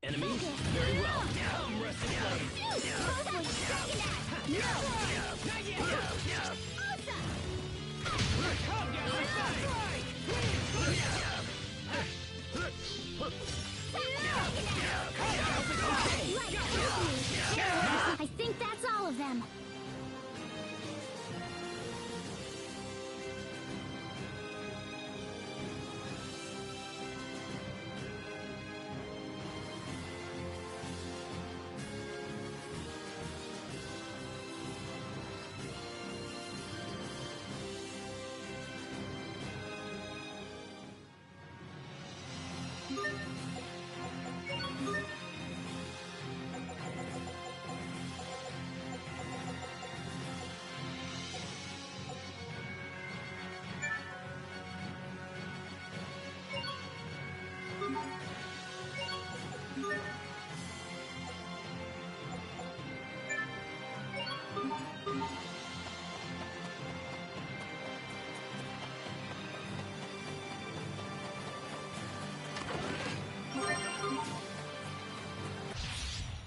Enemies? Very well. Come, rusty I think that's all of them.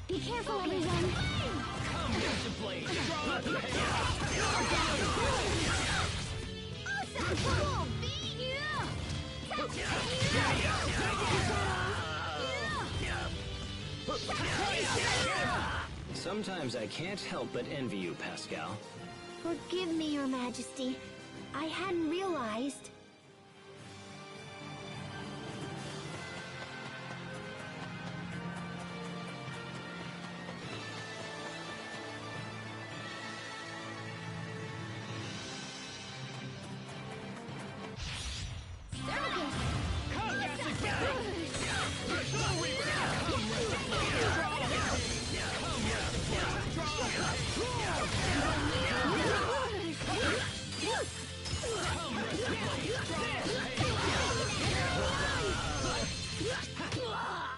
Be careful, everyone! Come, get the blade! Sometimes I can't help but envy you, Pascal. Forgive me, Your Majesty. I hadn't realized.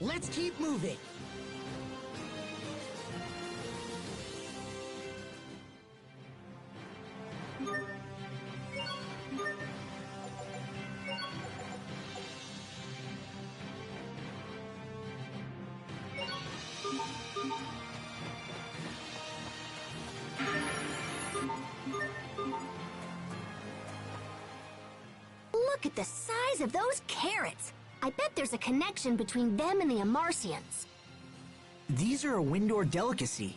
Let's keep moving. Look at the size of those carrots. I bet there's a connection between them and the Amarcians. These are a Windor delicacy.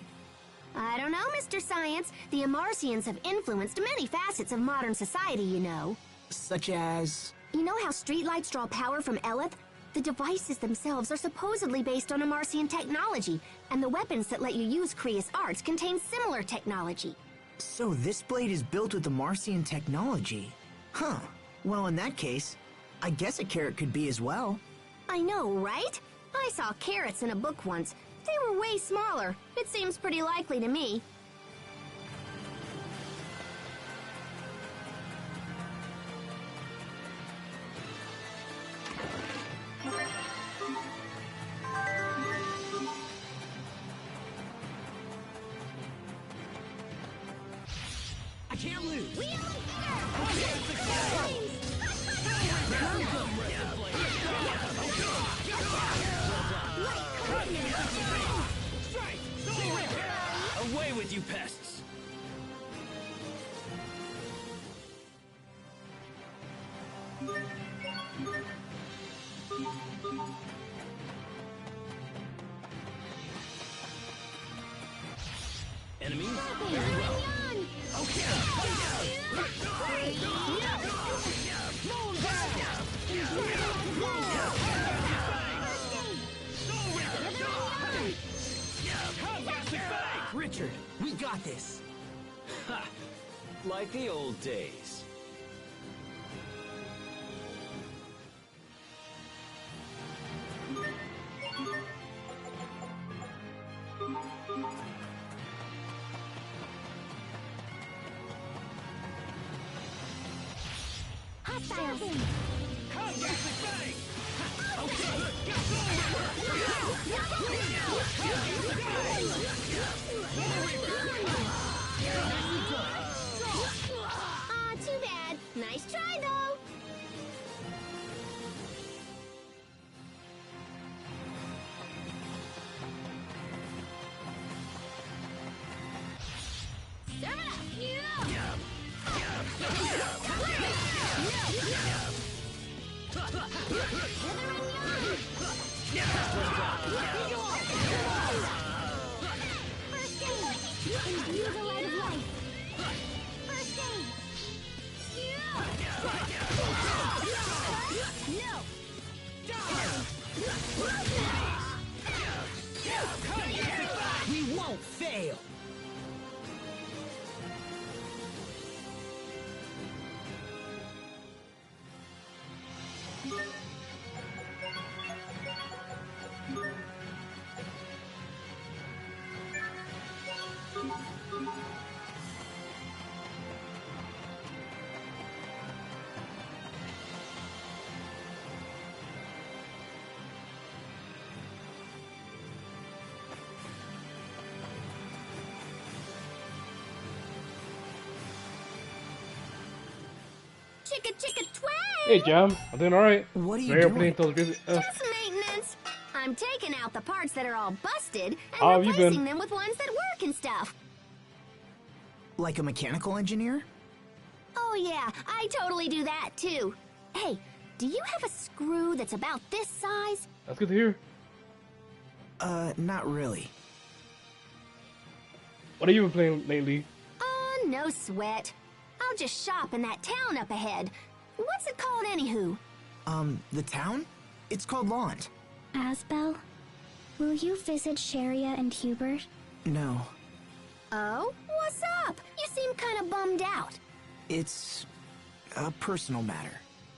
I don't know, Mr. Science. The Amarcians have influenced many facets of modern society, you know. Such as... You know how streetlights draw power from Eleth? The devices themselves are supposedly based on Amarcian technology, and the weapons that let you use Krius arts contain similar technology. So this blade is built with the Marcian technology. Huh. Well, in that case, I guess a carrot could be as well. I know, right? I saw carrots in a book once. They were way smaller. It seems pretty likely to me. I can't lose. Away with you pests! Enemies? Very well. Richard, we got this. Ha! Like the old days. Hostiles! Aw, too bad. Nice try, though. Serve it First aid! Imbue the light of life! First aid! No! We won't fail. Chicka chicka twang! Hey, Jam. I'm doing alright. What are you Very doing? opening those busy. Just maintenance. I'm taking out the parts that are all busted and How have you replacing been? them with ones that work and stuff. Like a mechanical engineer? Oh yeah, I totally do that too. Hey, do you have a screw that's about this size? That's good to hear. Not really. What have you been playing lately? No sweat. I'll just shop in that town up ahead. What's it called anywho? The town? It's called Lont. Asbel, will you visit Sharia and Hubert? No, Oh? What's up? You seem kind of bummed out. it's a personal matter.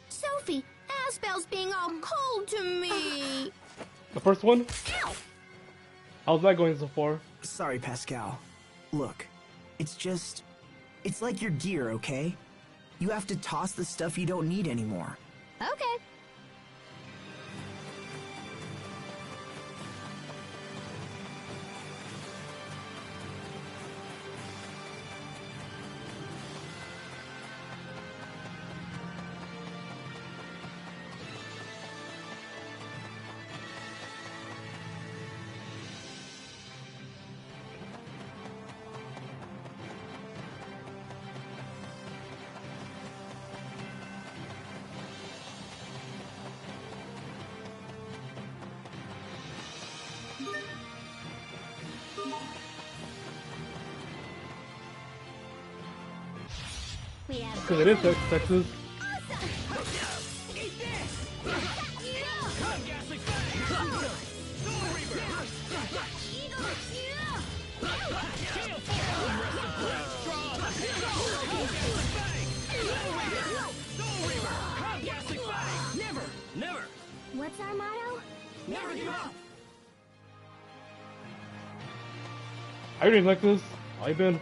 Sophie, Asbel's being all cold to me. The first one? Ow! How's that going so far? Sorry, Pascal. Look, it's like your gear, okay? You have to toss the stuff you don't need anymore. Okay. Because it is Texas. Never! What's our motto? Never give up! I really like this. How you been?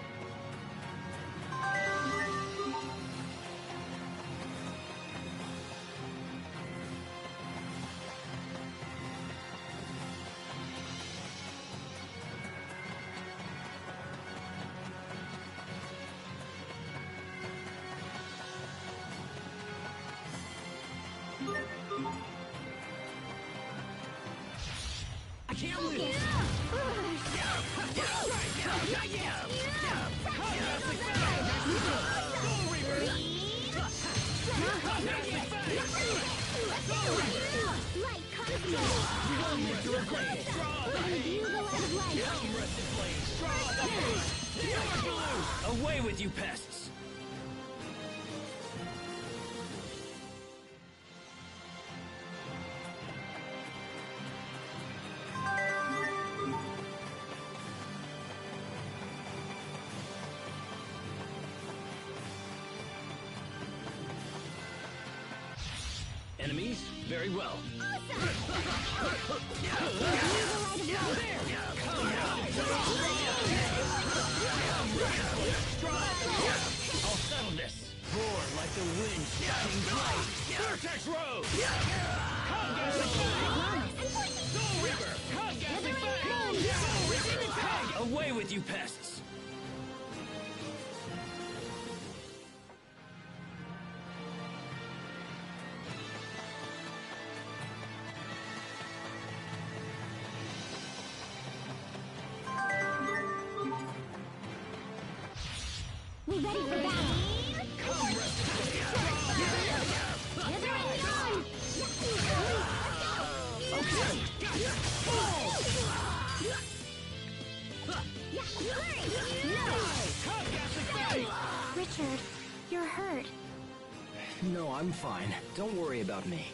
I can't lose! Away with you pests! Enemies? Very well. I'll settle this. Roar like the wind shouting blade. Vortex Road! Soul Reaper! Away with you pests! We're ready for battle. Richard, you're hurt. No, I'm fine. Don't worry about me.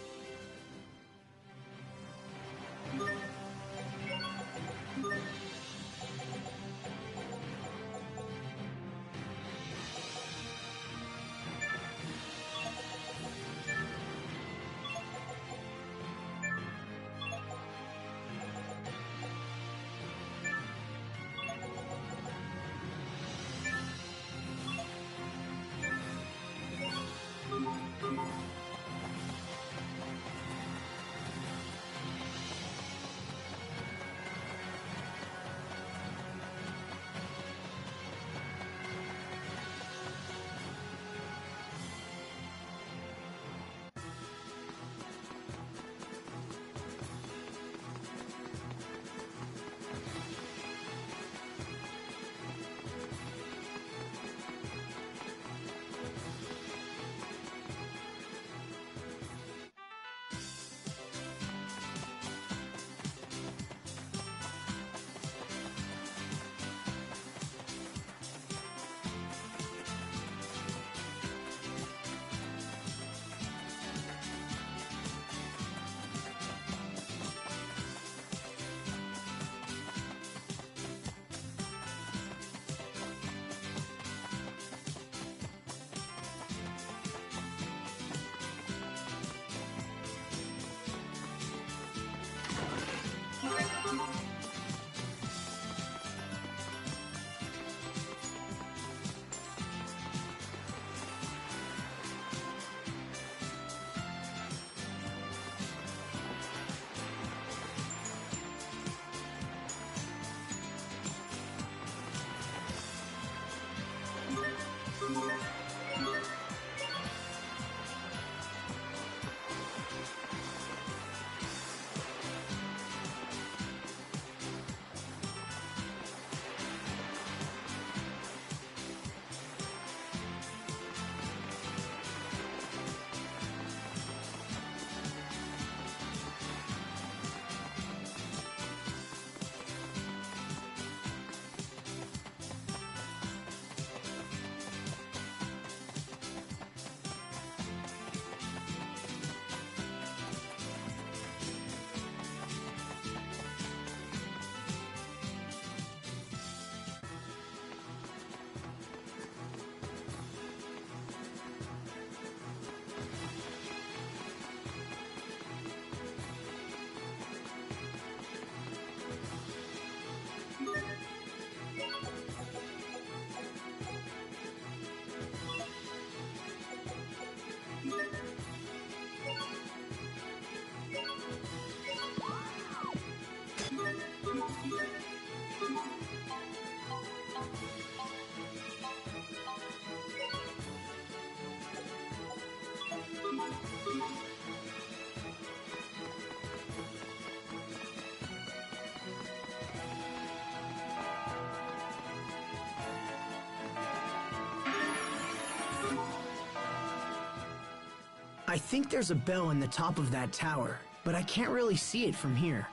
I think there's a bell in the top of that tower, but I can't really see it from here.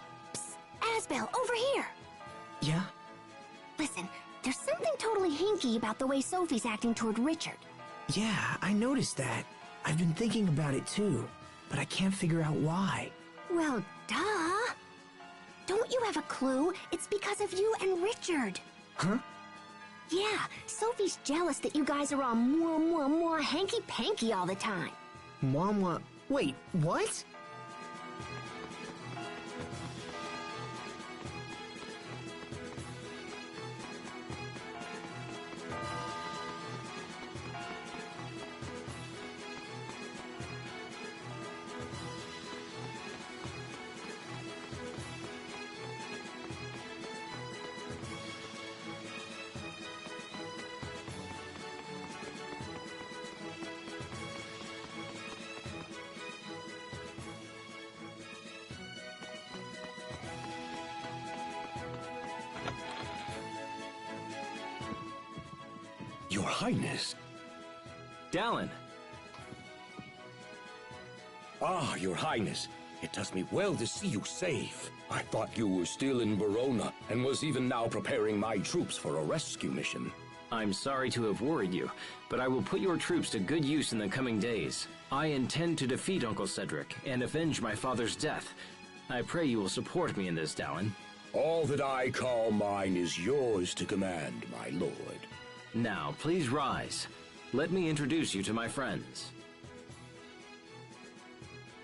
Asbel, over here! Yeah? Listen, there's something totally hinky about the way Sophie's acting toward Richard. Yeah, I noticed that. I've been thinking about it too, but I can't figure out why. Well, duh! Don't you have a clue? It's because of you and Richard. Huh? Yeah, Sophie's jealous that you guys are all mwah mwah mwah hanky-panky all the time. Mwah. Wait, what? Your Highness. Dallin! Ah, Your Highness. It does me well to see you safe. I thought you were still in Barona, and was even now preparing my troops for a rescue mission. I'm sorry to have worried you, but I will put your troops to good use in the coming days. I intend to defeat Uncle Cedric and avenge my father's death. I pray you will support me in this, Dallin. All that I call mine is yours to command, my lord. Now, please rise. Let me introduce you to my friends.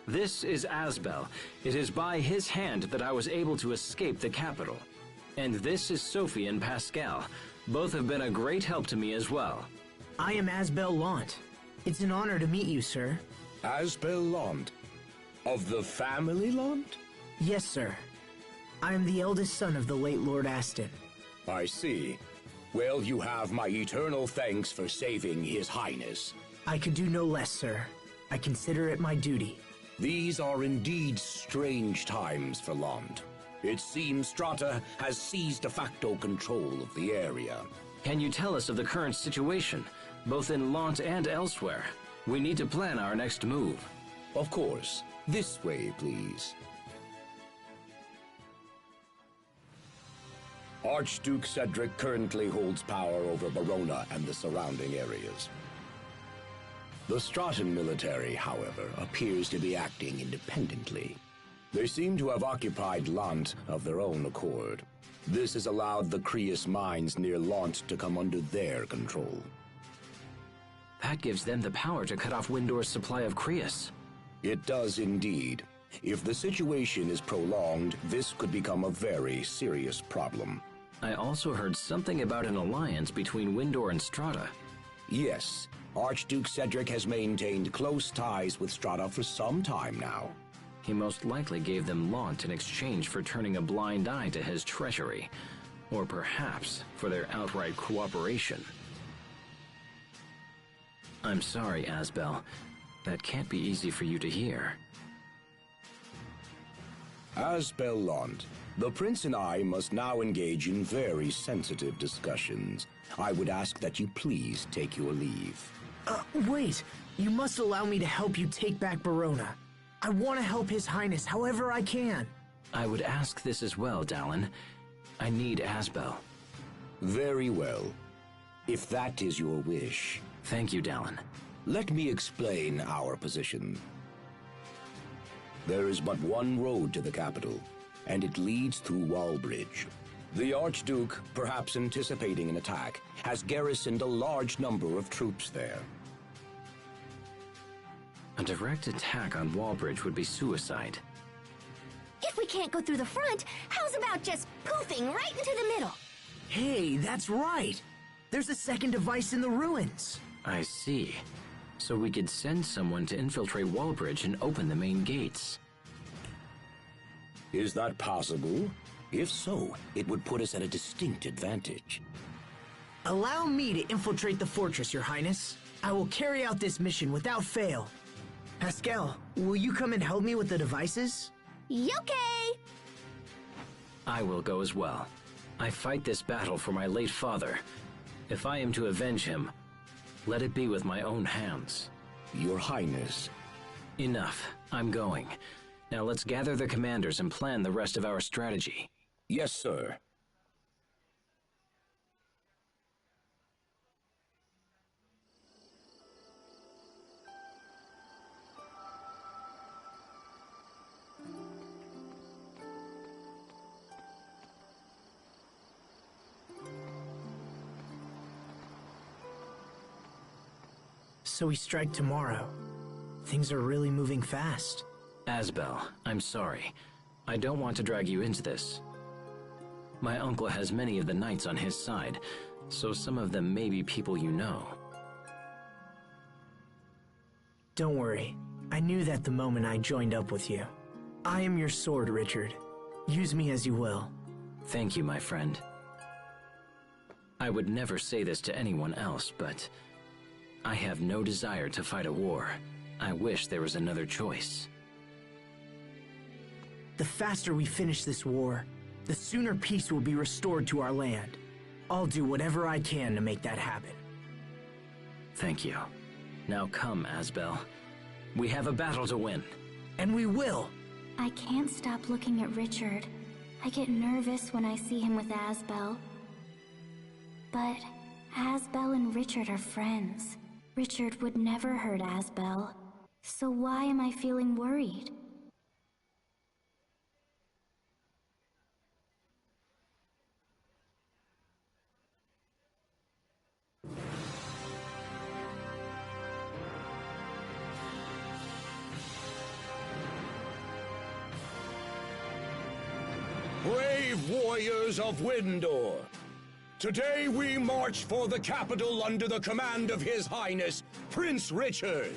This is Asbel. It is by his hand that I was able to escape the capital. And this is Sophie and Pascal. Both have been a great help to me as well. I am Asbel Lant. It's an honor to meet you, sir. Asbel Lant. Of the family Lant? Yes, sir. I am the eldest son of the late Lord Aston. I see. Well, you have my eternal thanks for saving His Highness. I could do no less, sir. I consider it my duty. These are indeed strange times for Lant. It seems Strata has seized de facto control of the area. Can you tell us of the current situation, both in Lant and elsewhere? We need to plan our next move. Of course. This way, please. Archduke Cedric currently holds power over Barona and the surrounding areas. The Stratan military, however, appears to be acting independently. They seem to have occupied Lant of their own accord. This has allowed the Creus mines near Lant to come under their control. That gives them the power to cut off Windor's supply of Creus. It does indeed. If the situation is prolonged, this could become a very serious problem. I also heard something about an alliance between Windor and Strata. Yes, Archduke Cedric has maintained close ties with Strata for some time now. He most likely gave them Lant in exchange for turning a blind eye to his treachery, or perhaps for their outright cooperation. I'm sorry, Asbel. That can't be easy for you to hear. Asbel Lant, the Prince and I must now engage in very sensitive discussions. I would ask that you please take your leave. Wait. You must allow me to help you take back Barona. I want to help His Highness however I can. I would ask this as well, Dallin. I need Asbel. Very well. If that is your wish. Thank you, Dallin. Let me explain our position. There is but one road to the capital, and it leads through Wallbridge. The Archduke, perhaps anticipating an attack, has garrisoned a large number of troops there. A direct attack on Wallbridge would be suicide. If we can't go through the front, how's about just poofing right into the middle? Hey, that's right. There's a second device in the ruins. I see. So we could send someone to infiltrate Wallbridge and open the main gates. Is that possible? If so, it would put us at a distinct advantage. Allow me to infiltrate the fortress, Your Highness. I will carry out this mission without fail. Pascal, will you come and help me with the devices? Yoke! I will go as well. I fight this battle for my late father. If I am to avenge him, let it be with my own hands. Your Highness, Enough. I'm going. Now let's gather the commanders and plan the rest of our strategy. Yes, sir. So we strike tomorrow. Things are really moving fast. Asbel, I'm sorry. I don't want to drag you into this. My uncle has many of the knights on his side, so some of them may be people you know. Don't worry. I knew that the moment I joined up with you. I am your sword, Richard. Use me as you will. Thank you, my friend. I would never say this to anyone else, but I have no desire to fight a war. I wish there was another choice. The faster we finish this war, the sooner peace will be restored to our land. I'll do whatever I can to make that happen. Thank you. Now come, Asbel. We have a battle to win. And we will! I can't stop looking at Richard. I get nervous when I see him with Asbel. But Asbel and Richard are friends. Richard would never hurt Asbel. So why am I feeling worried? Brave warriors of Windor, today we march for the capital under the command of His Highness, Prince Richard.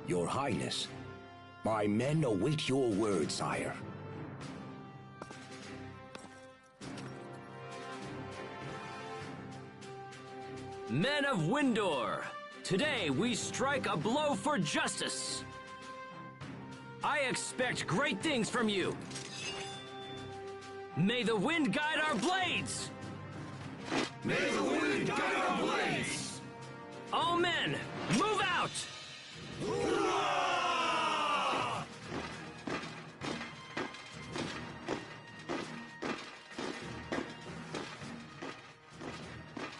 Your Highness, my men await your word, sire. Men of Windor, today we strike a blow for justice. I expect great things from you. May the wind guide our blades! May the wind guide our blades! All men, move out!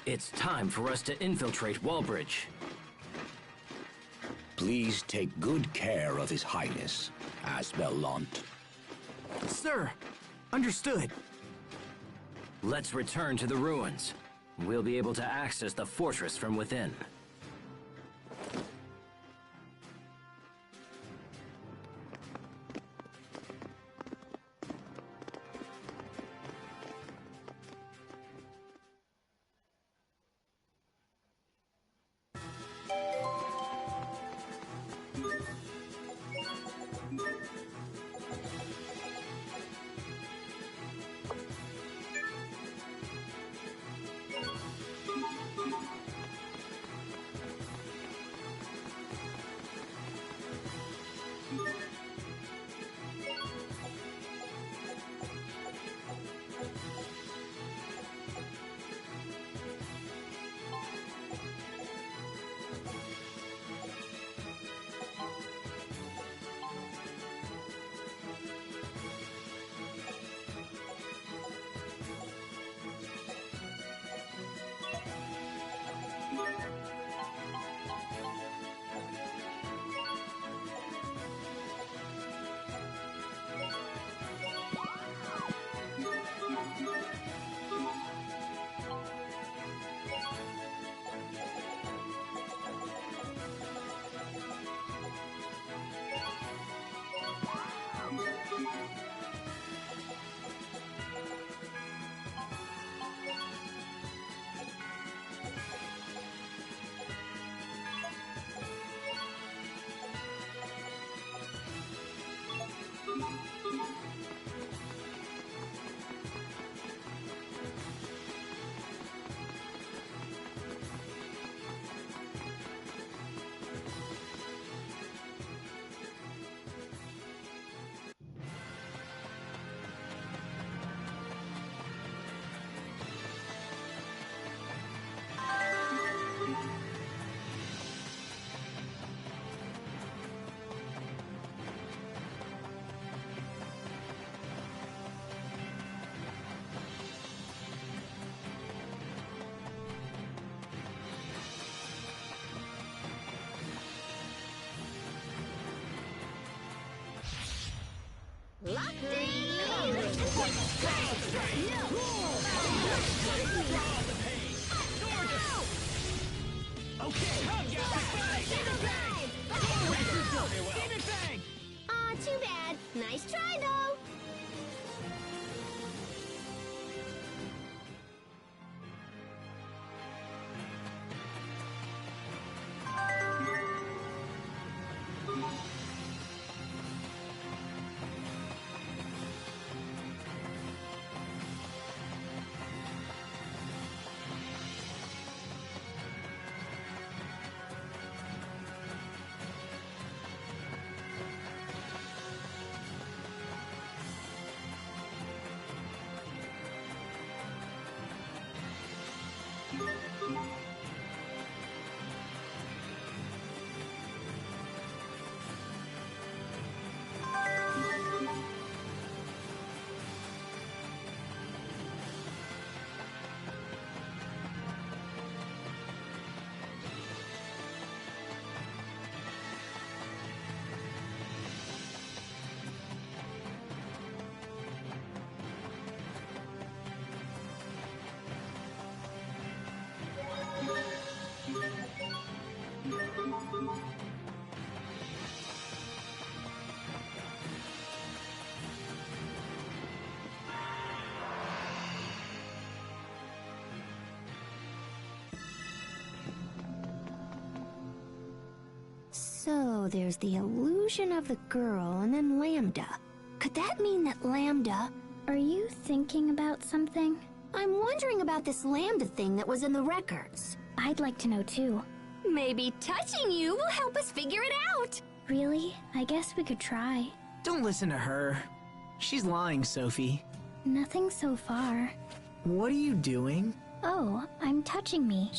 It's time for us to infiltrate Wallbridge. Please take good care of His Highness, Asbel. Sir! Understood. Let's return to the ruins. We'll be able to access the fortress from within. Aw, too bad. Nice try, though. So there's the illusion of the girl and then Lambda. Could that mean that Lambda... Are you thinking about something? I'm wondering about this Lambda thing that was in the records. I'd like to know too. Maybe touching you will help us figure it out. Really? I guess we could try. Don't listen to her. She's lying, Sophie. Nothing so far. What are you doing? Oh, I'm touching me.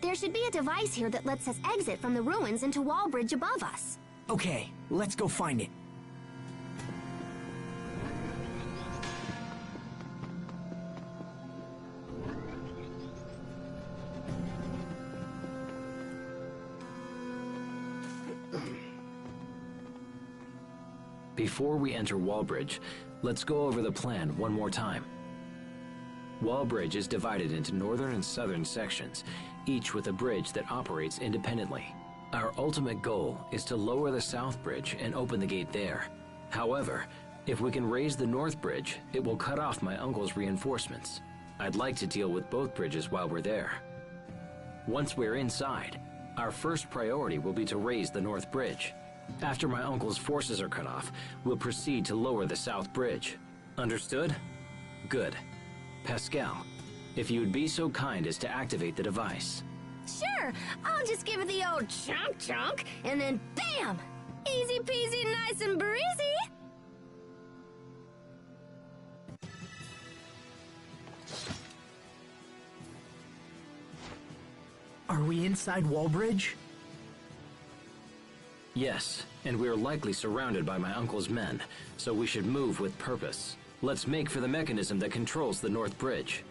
There should be a device here that lets us exit from the ruins into Wallbridge above us. Okay, let's go find it. Before we enter Wallbridge, let's go over the plan one more time. Wallbridge is divided into northern and southern sections, each with a bridge that operates independently. Our ultimate goal is to lower the south bridge and open the gate there. However, if we can raise the north bridge, it will cut off my uncle's reinforcements. I'd like to deal with both bridges while we're there. Once we're inside, our first priority will be to raise the north bridge. After my uncle's forces are cut off, we'll proceed to lower the south bridge. Understood? Good. Pascal, if you would be so kind as to activate the device. Sure, I'll just give it the old chunk, and then bam! Easy peasy, nice and breezy! Are we inside Wallbridge? Yes, and we are likely surrounded by my uncle's men, so we should move with purpose. Let's make for the mechanism that controls the north bridge.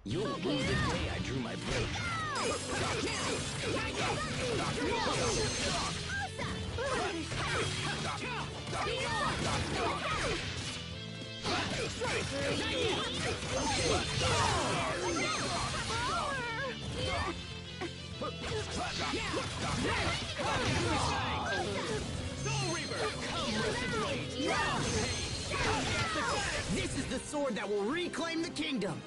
You'll rue the day I drew my blade. This is the sword that will reclaim the kingdom!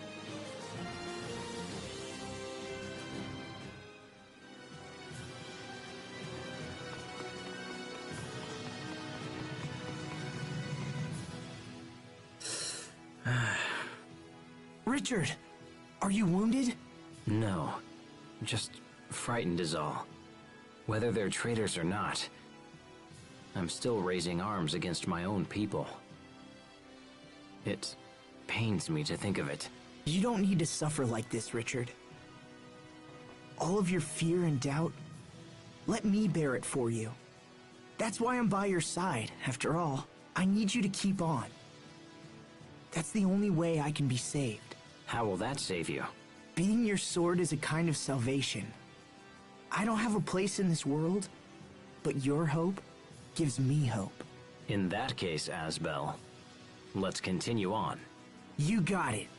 Richard, are you wounded? No, just frightened is all. Whether they're traitors or not, I'm still raising arms against my own people. It pains me to think of it. You don't need to suffer like this, Richard. All of your fear and doubt, let me bear it for you. That's why I'm by your side, after all. I need you to keep on. That's the only way I can be saved. How will that save you? Being your sword is a kind of salvation. I don't have a place in this world, but your hope gives me hope. In that case, Asbel, let's continue on. You got it.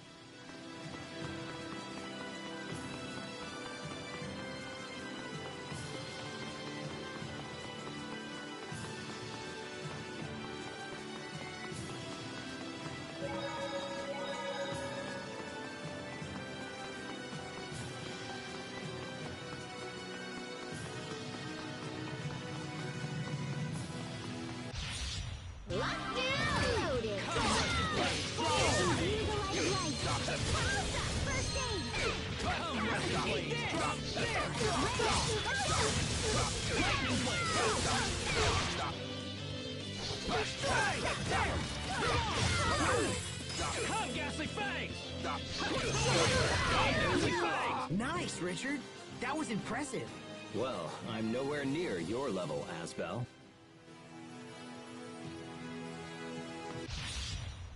Nice, Richard. That was impressive. Well, I'm nowhere near your level, Asbel.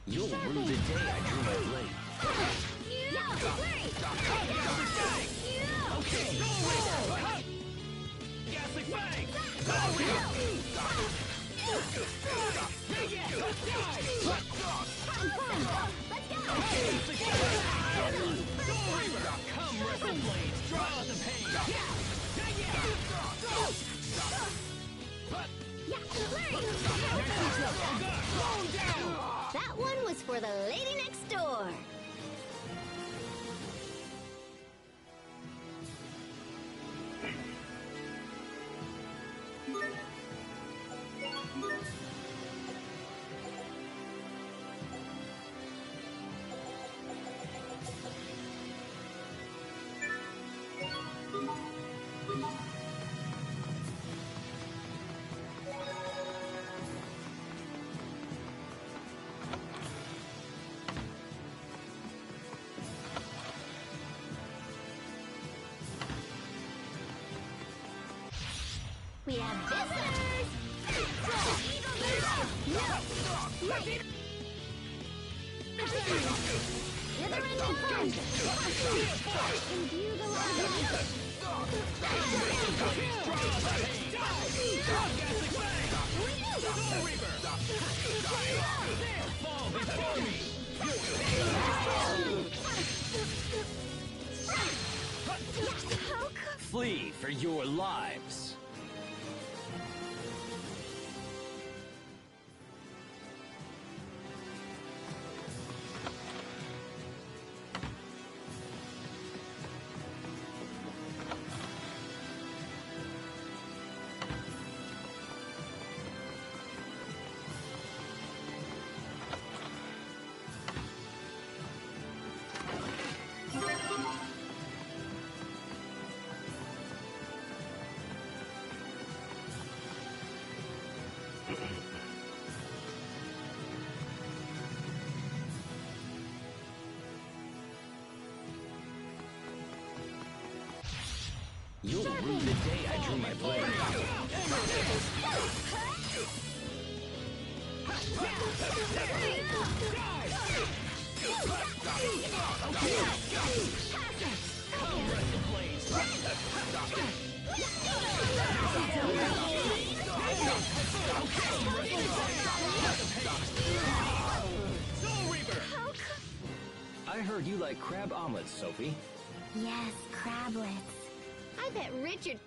You'll rue the day I drew my blade. That one was for the lady next door. We have visitors! Withering plunge! Imbue the light! Flee for your lives. You'll rue the day I drew my blade. I heard you like crab omelets, Sophie. Yes, crablets. I bet Richard...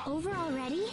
Over already?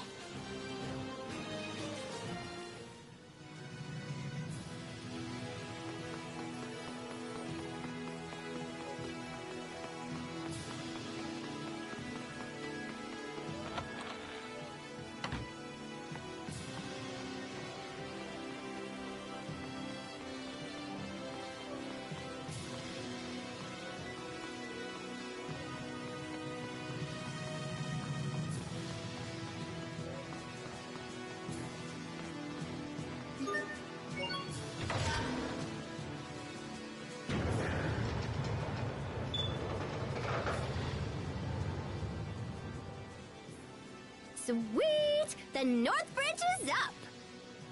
Sweet! The North Bridge is up!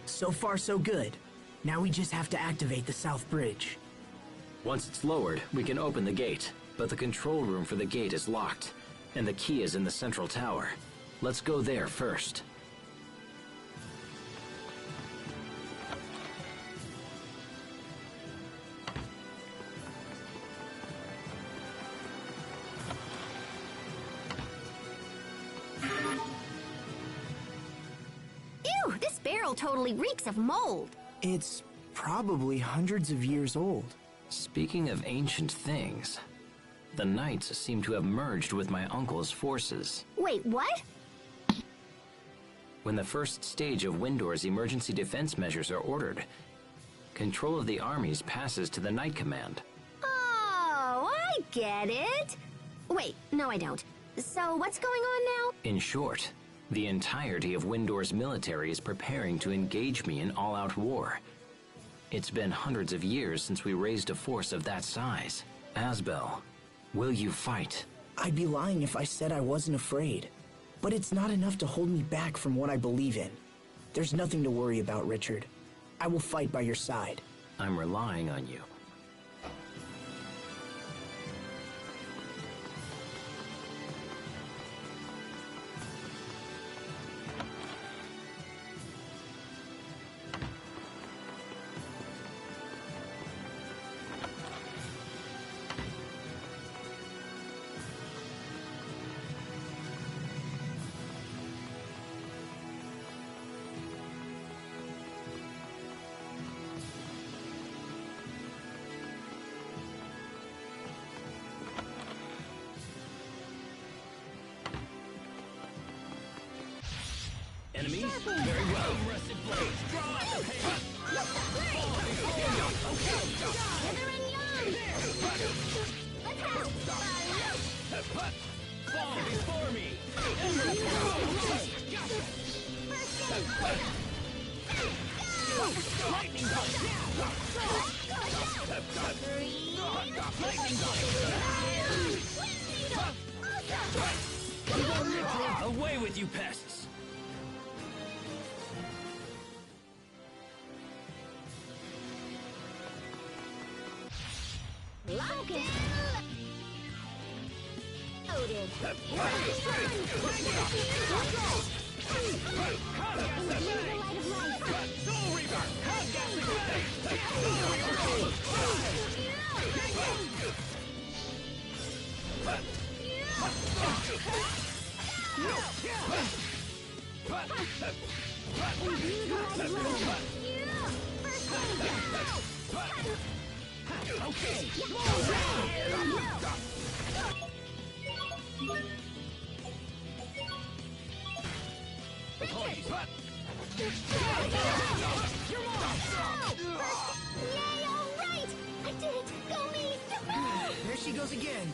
So far, so good. Now we just have to activate the South Bridge. Once it's lowered, we can open the gate, but the control room for the gate is locked, and the key is in the central tower. Let's go there first. Ew, this barrel totally reeks of mold. It's probably hundreds of years old. Speaking of ancient things, the knights seem to have merged with my uncle's forces. Wait, what? When the first stage of Windor's emergency defense measures are ordered, control of the armies passes to the Knight Command. Oh, I get it. Wait, no I don't. So what's going on now? In short, the entirety of Windor's military is preparing to engage me in all-out war. It's been hundreds of years since we raised a force of that size. Asbel, will you fight? I'd be lying if I said I wasn't afraid. But it's not enough to hold me back from what I believe in. There's nothing to worry about, Richard. I will fight by your side. I'm relying on you. Enemies? Very well. Rusted blades. Draw out the paper. Fall before me. Okay. Hither and young! Attack! Fall before me. Lightning blade. Lightning blade. Away with you pests. Lock it! Loaded! Soul Reaper. Okay. Apologies. You're Yay, all right! I did it! Go me! There she goes again.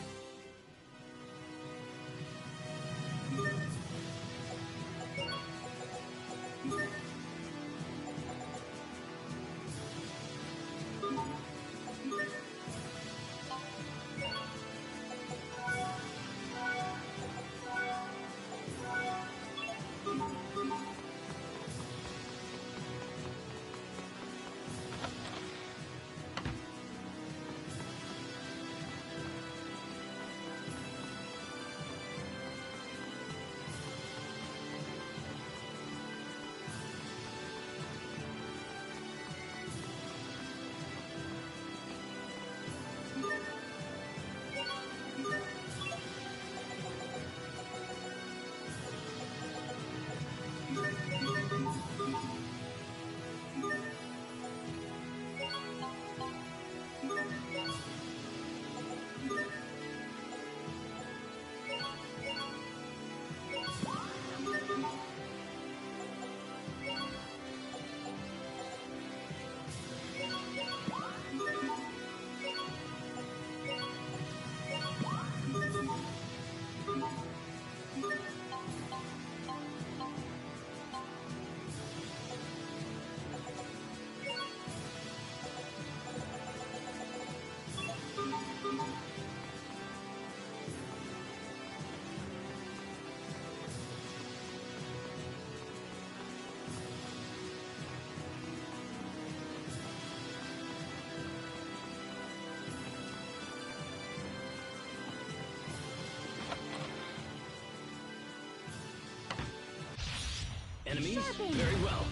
Enemies? Very well.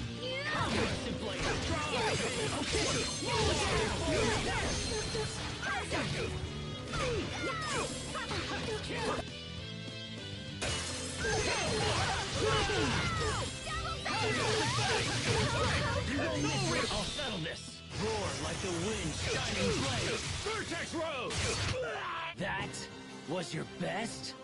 Aggressive blade. Draw. I'll settle this. Roar like the wind shining blade. Vertex Rose! That was your best?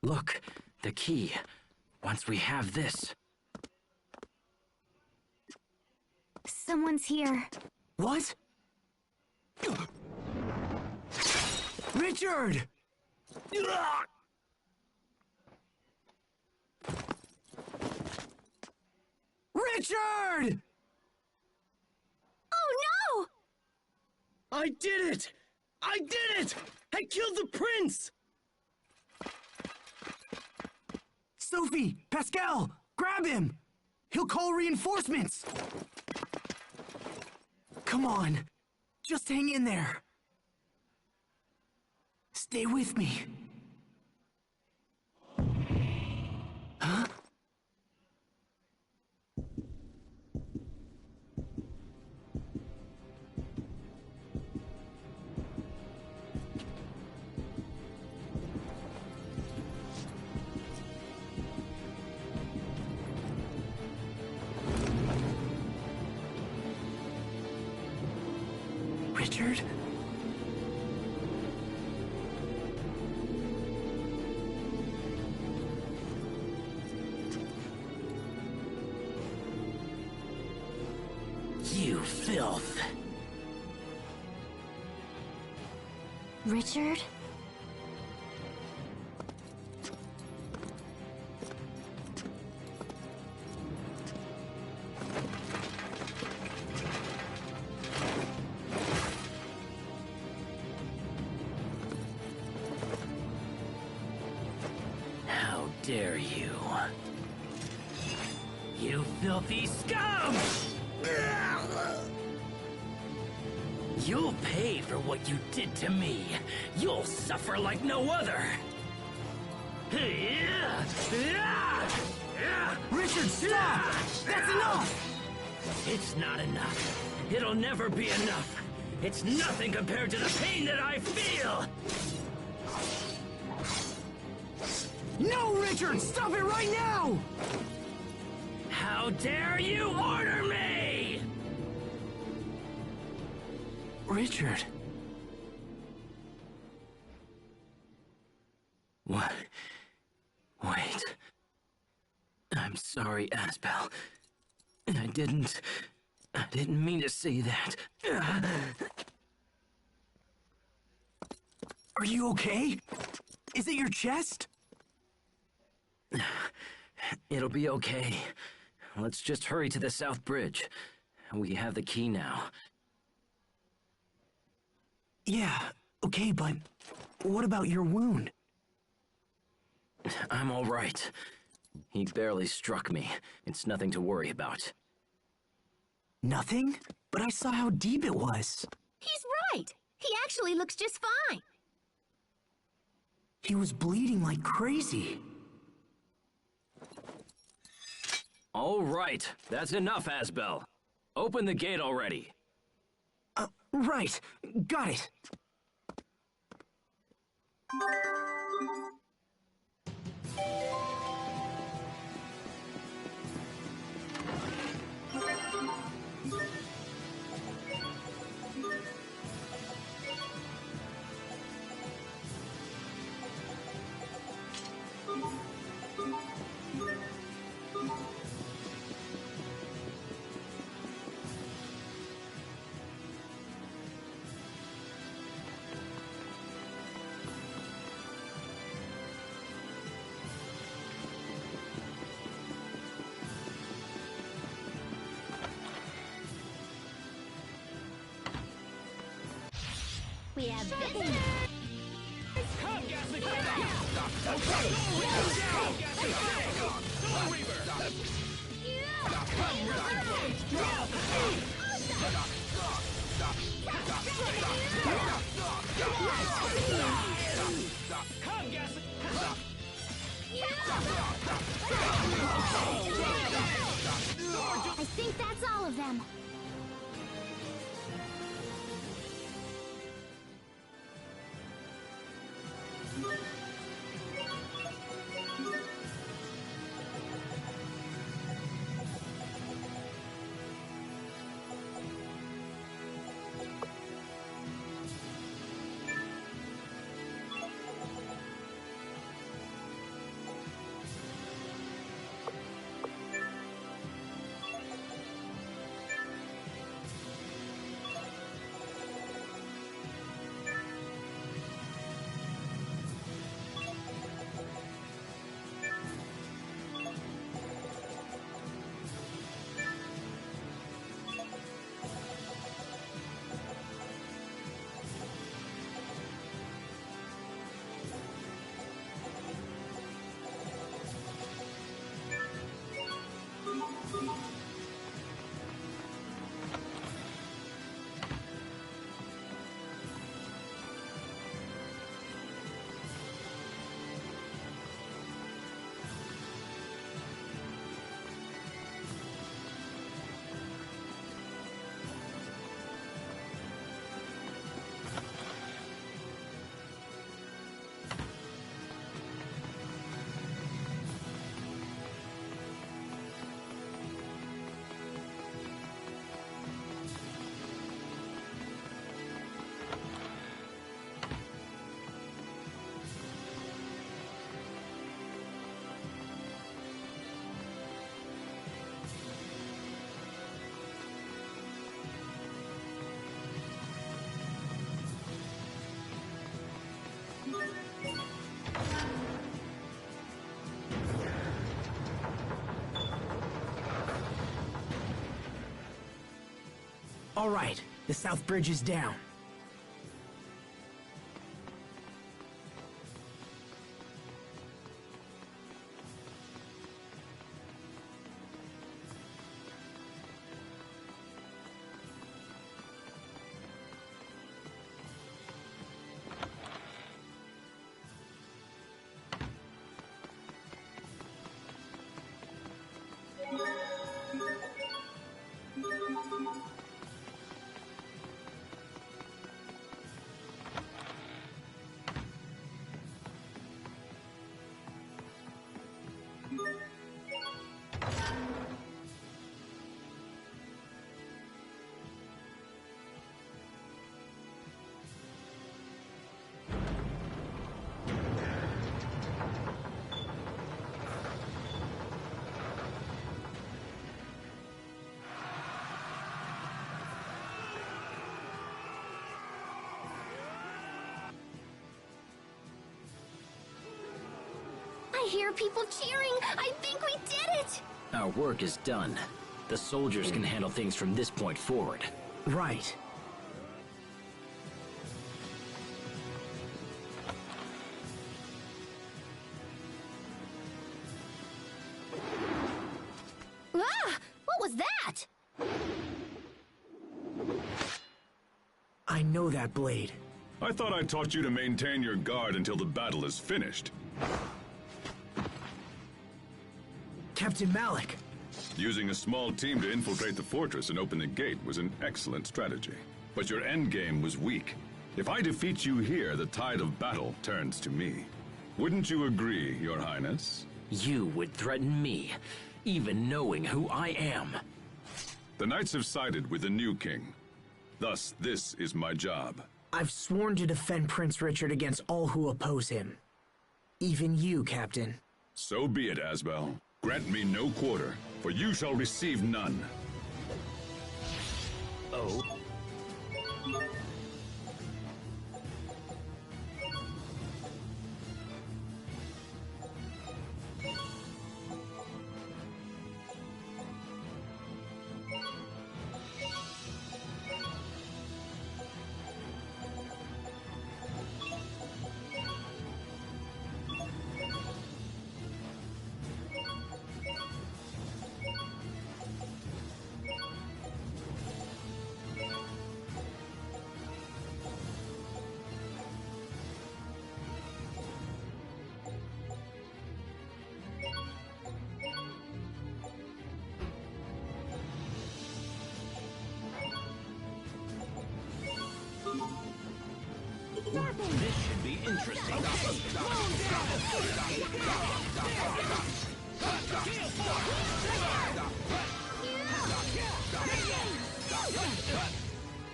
Look, the key. Once we have this... Someone's here. What? Richard! Richard! Oh no! I did it! I did it! I killed the prince! Sophie! Pascal! Grab him! He'll call reinforcements! Come on. Just hang in there. Stay with me. Huh? Richard? You filth! Richard? How dare you? You filthy scum! You'll pay for what you did to me. You'll suffer like no other. Richard, stop! That's enough! It's not enough. It'll never be enough. It's nothing compared to the pain that I feel. No, Richard! Stop it right now! How dare you order me? Richard. What? Wait. I'm sorry, Asbel. I didn't mean to say that. Are you okay? Is it your chest? It'll be okay. Let's just hurry to the South Bridge. We have the key now. Yeah, okay, but what about your wound? I'm all right. He barely struck me. It's nothing to worry about. Nothing? But I saw how deep it was. He's right. He actually looks just fine. He was bleeding like crazy. All right, that's enough, Asbel. Open the gate already. Right. Got it. We have visitors! Come, Ghastly Phantom! Okay! Down! I think that's all of them. All right, the south bridge is down. I hear people cheering. I think we did it. Our work is done. The soldiers can handle things from this point forward. Right. Ah! What was that? I know that blade. I thought I taught you to maintain your guard until the battle is finished. Captain Malik. Using a small team to infiltrate the fortress and open the gate was an excellent strategy. But your endgame was weak. If I defeat you here, the tide of battle turns to me. Wouldn't you agree, Your Highness? You would threaten me, even knowing who I am. The knights have sided with the new king. Thus, this is my job. I've sworn to defend Prince Richard against all who oppose him. Even you, Captain. So be it, Asbel. Grant me no quarter, for you shall receive none. Oh?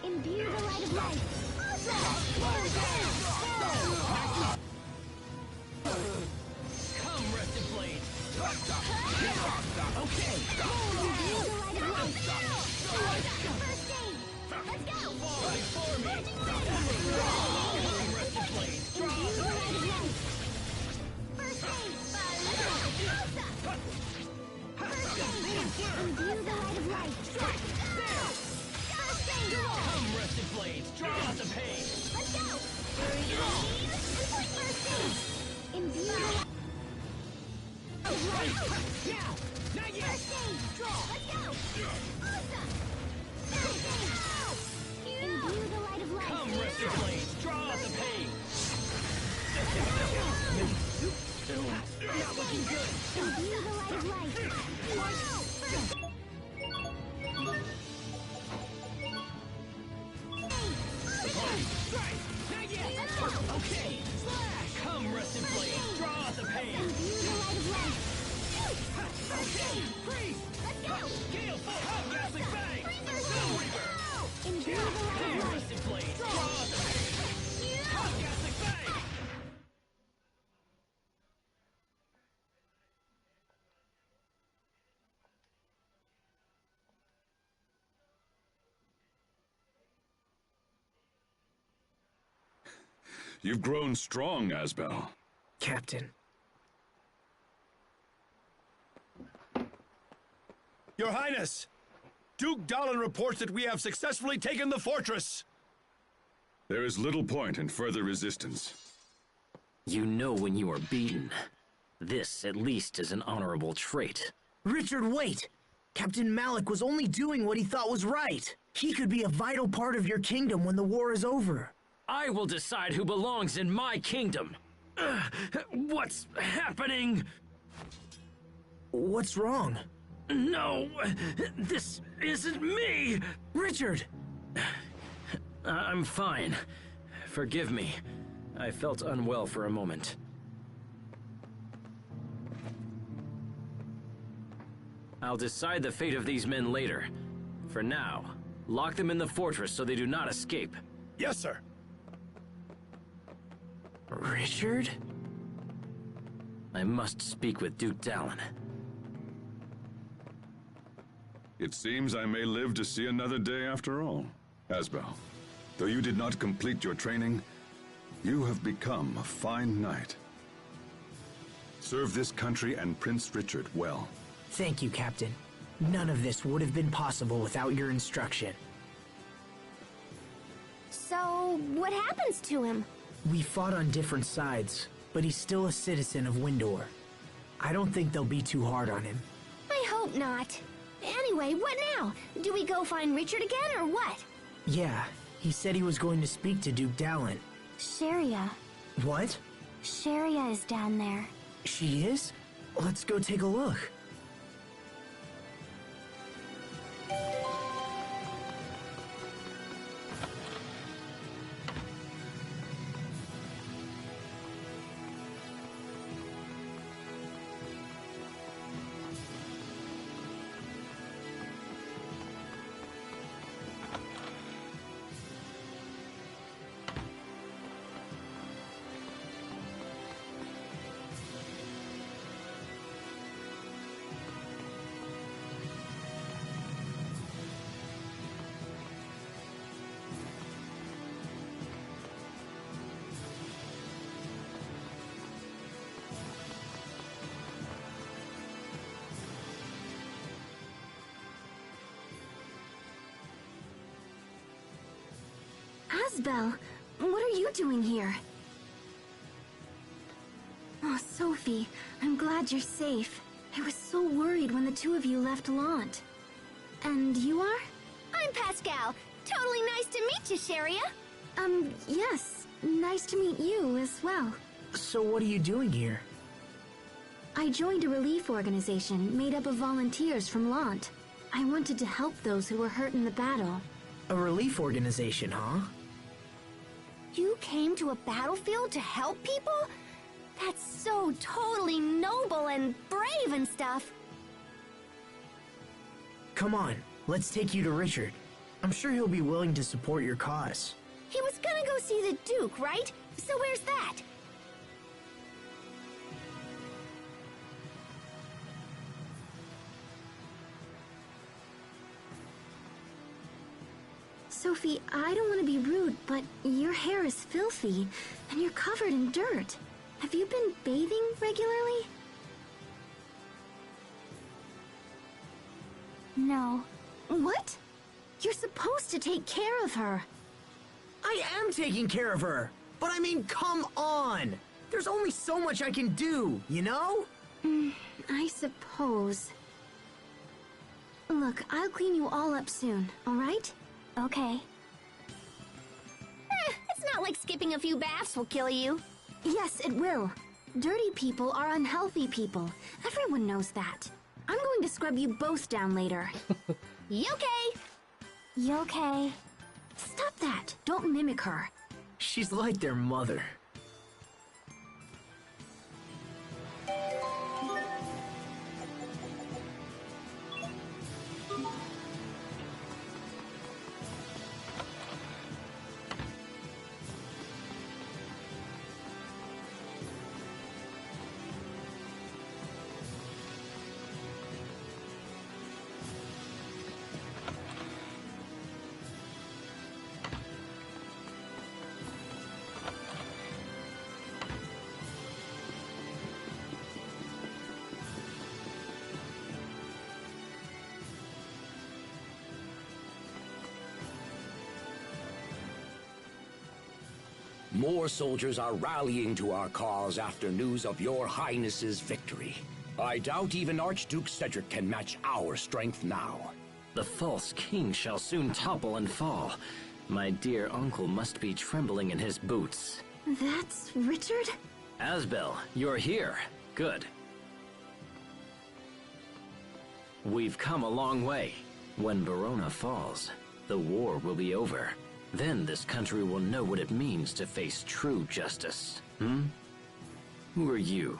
Imbue the light of life. Come, Rusted Blade. Okay. Imbue the light of life. First aid. Let's go. Fall before me. Come, Rusted Blade. Imbue the light of life. First aid. First aid. Imbue the light of life. First aid. Come, Rusted Blades. Draw out the pain. Let's go. First aid. Imbue the light of life. Yeah. Not yet. First aid. Let's go. Awesome. First aid. Imbue the light of life. Come, Rusted Blades. Draw out the pain. Not looking good. Imbue the light of life. Strike. Not yet. Okay. Slash. Come, Rusted Blades. Draw out the pain. Imbue the light of life. Okay. Freeze. Let's go. Gale Force. Ghastly Fang. Imbue the light of Come, life. Rusted Blades. Draw out the pain. Ghastly Fang. You've grown strong, Asbel. Captain. Your Highness! Duke Dallin reports that we have successfully taken the fortress! There is little point in further resistance. You know when you are beaten. This, at least, is an honorable trait. Richard, wait! Captain Malik was only doing what he thought was right. He could be a vital part of your kingdom when the war is over. I will decide who belongs in my kingdom. What's happening? What's wrong? No, this isn't me! Richard! I'm fine. Forgive me. I felt unwell for a moment. I'll decide the fate of these men later. For now, lock them in the fortress so they do not escape. Yes, sir. Richard? I must speak with Duke Dallin. It seems I may live to see another day after all. Asbel, though you did not complete your training, you have become a fine knight. Serve this country and Prince Richard well. Thank you, Captain. None of this would have been possible without your instruction. So, what happens to him? We fought on different sides, but he's still a citizen of Windor. I don't think they'll be too hard on him. I hope not. Anyway, what now? Do we go find Richard again, or what? Yeah, he said he was going to speak to Duke Dallin. Sharia. What? Sharia is down there. She is? Let's go take a look. Asbel, what are you doing here? Oh, Sophie, I'm glad you're safe. I was so worried when the two of you left Lant. And you are? I'm Pascal. Totally nice to meet you, Sharia. Yes. Nice to meet you as well. So what are you doing here? I joined a relief organization made up of volunteers from Lant. I wanted to help those who were hurt in the battle. A relief organization, huh? You came to a battlefield to help people? That's so totally noble and brave and stuff. Come on, let's take you to Richard. I'm sure he'll be willing to support your cause. He was gonna go see the Duke, right? So where's that? Sophie, I don't want to be rude, but your hair is filthy, and you're covered in dirt. Have you been bathing regularly? No. What? You're supposed to take care of her. I am taking care of her, but I mean, come on! There's only so much I can do, you know? I suppose. Look, I'll clean you all up soon, alright? Okay. It's not like skipping a few baths will kill you. Yes, it will. Dirty people are unhealthy people. Everyone knows that. I'm going to scrub you both down later. You okay? You okay? Stop that. Don't mimic her. She's like their mother. More soldiers are rallying to our cause after news of your highness's victory. I doubt even Archduke Cedric can match our strength now. The false king shall soon topple and fall. My dear uncle must be trembling in his boots. That's Richard? Asbel, you're here. Good. We've come a long way. When Barona falls, the war will be over. Then this country will know what it means to face true justice. Who are you?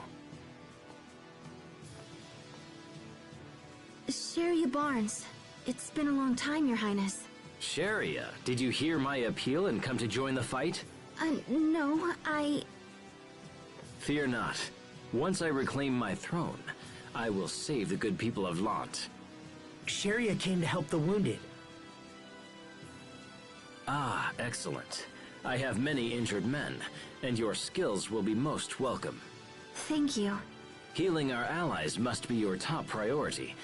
Sharia Barnes. It's been a long time, Your Highness. Sharia, did you hear my appeal and come to join the fight? No, I... Fear not. Once I reclaim my throne, I will save the good people of Lant. Sharia came to help the wounded. Ah, excellent. I have many injured men, and your skills will be most welcome. Thank you. Healing our allies must be your top priority.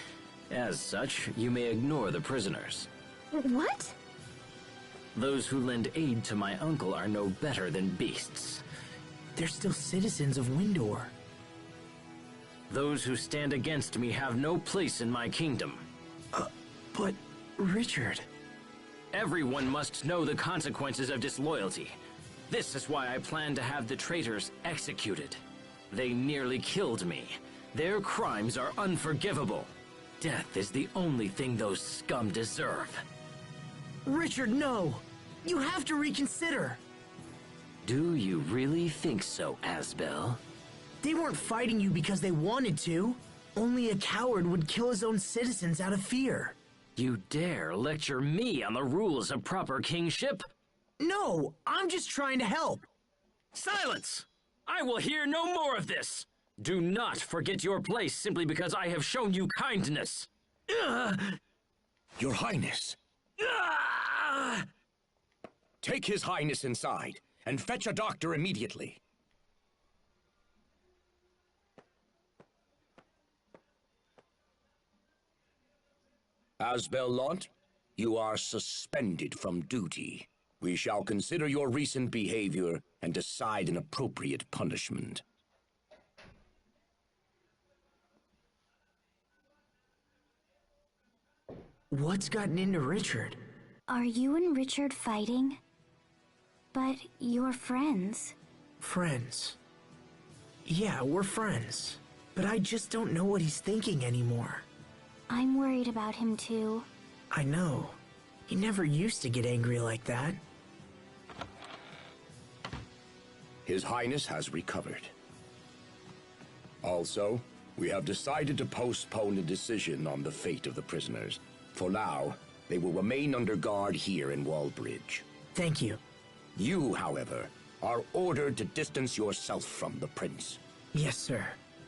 As such, you may ignore the prisoners. What? Those who lend aid to my uncle are no better than beasts. They're still citizens of Windor. Those who stand against me have no place in my kingdom. But Richard... Everyone must know the consequences of disloyalty. This is why I plan to have the traitors executed. They nearly killed me. Their crimes are unforgivable. Death is the only thing those scum deserve. Richard, no! You have to reconsider! Do you really think so, Asbel? They weren't fighting you because they wanted to. Only a coward would kill his own citizens out of fear. You dare lecture me on the rules of proper kingship? No, I'm just trying to help. Silence! I will hear no more of this! Do not forget your place simply because I have shown you kindness! Your Highness! Take His Highness inside, and fetch a doctor immediately. Asbel Lant, you are suspended from duty. We shall consider your recent behavior and decide an appropriate punishment. What's gotten into Richard? Are you and Richard fighting? But you're friends. Friends. Yeah, we're friends. But I just don't know what he's thinking anymore. I'm worried about him too. I know. He never used to get angry like that. His Highness has recovered. Also, we have decided to postpone a decision on the fate of the prisoners. For now, they will remain under guard here in Wallbridge. Thank you. You, however, are ordered to distance yourself from the prince. Yes, sir.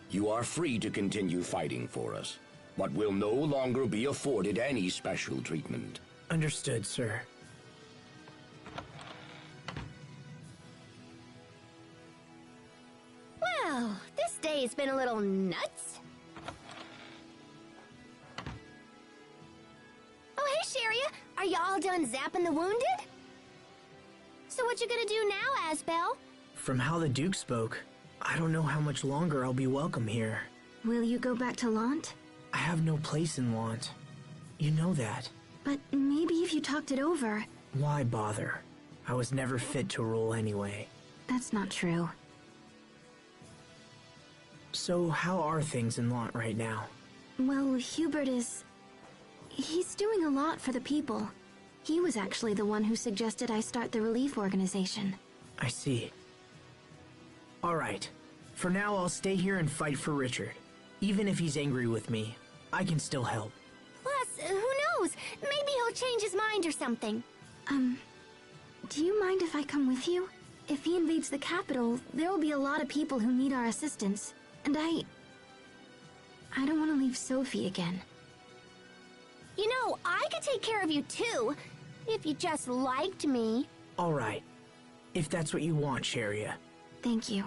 You are free to continue fighting for us, but will no longer be afforded any special treatment. Understood, sir. Well, this day's been a little nuts. Oh, hey, Sharia. Are you all done zapping the wounded? So what you gonna do now, Asbel? From how the Duke spoke, I don't know how much longer I'll be welcome here. Will you go back to Lant? I have no place in Lant. You know that. But maybe if you talked it over... Why bother? I was never fit to rule anyway. That's not true. So how are things in Lant right now? Well, Hubert is... He's doing a lot for the people. He was actually the one who suggested I start the relief organization. I see. All right. For now, I'll stay here and fight for Richard. Even if he's angry with me, I can still help. Plus, who knows? Maybe he'll change his mind or something. Do you mind if I come with you? If he invades the capital, there will be a lot of people who need our assistance. And I don't want to leave Sophie again. You know, I could take care of you too, if you just liked me. All right. If that's what you want, Sharia. Thank you.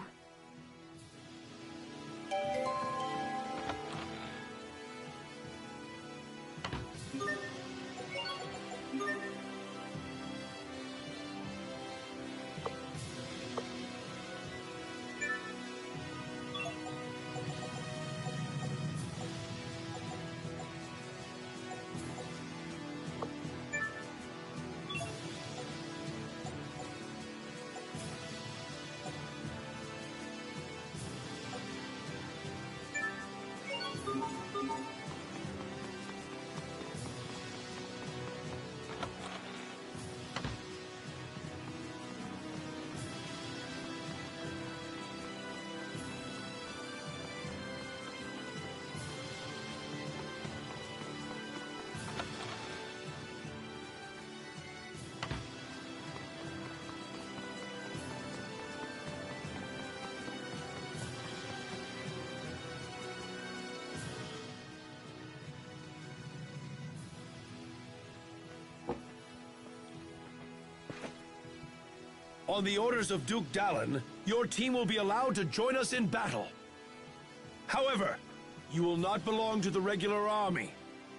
On the orders of Duke Dallin, your team will be allowed to join us in battle. However, you will not belong to the regular army.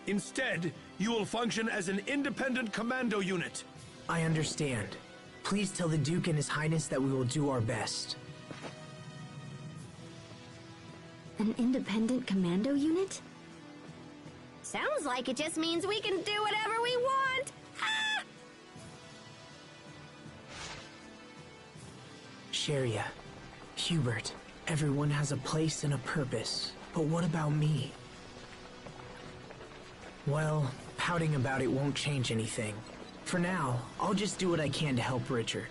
Instead, you will function as an independent commando unit. I understand. Please tell the Duke and His Highness that we will do our best. An independent commando unit? Sounds like it just means we can do whatever we want! Ah! Sharia, Hubert, everyone has a place and a purpose. But what about me? Well, pouting about it won't change anything. For now, I'll just do what I can to help Richard.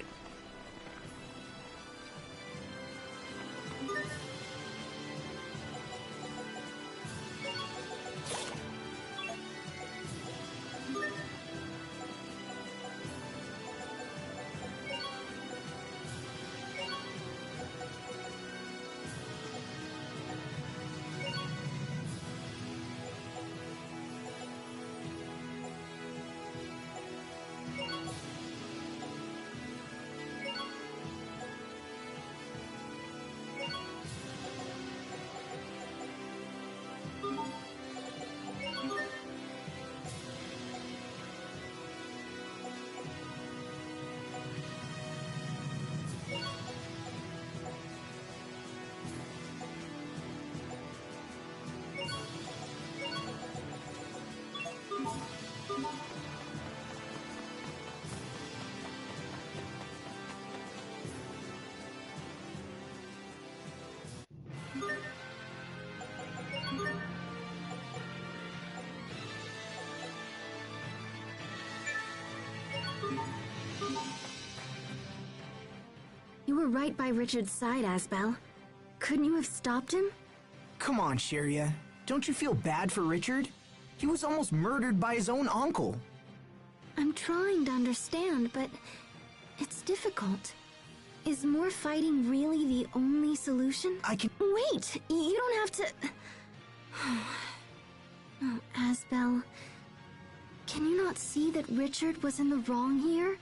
You were right by Richard's side, Asbel. Couldn't you have stopped him? Come on, Sharia. Don't you feel bad for Richard? He was almost murdered by his own uncle. I'm trying to understand, but it's difficult. Is more fighting really the only solution? I can... Wait! You don't have to... Oh, Asbel... Can you not see that Richard was in the wrong here?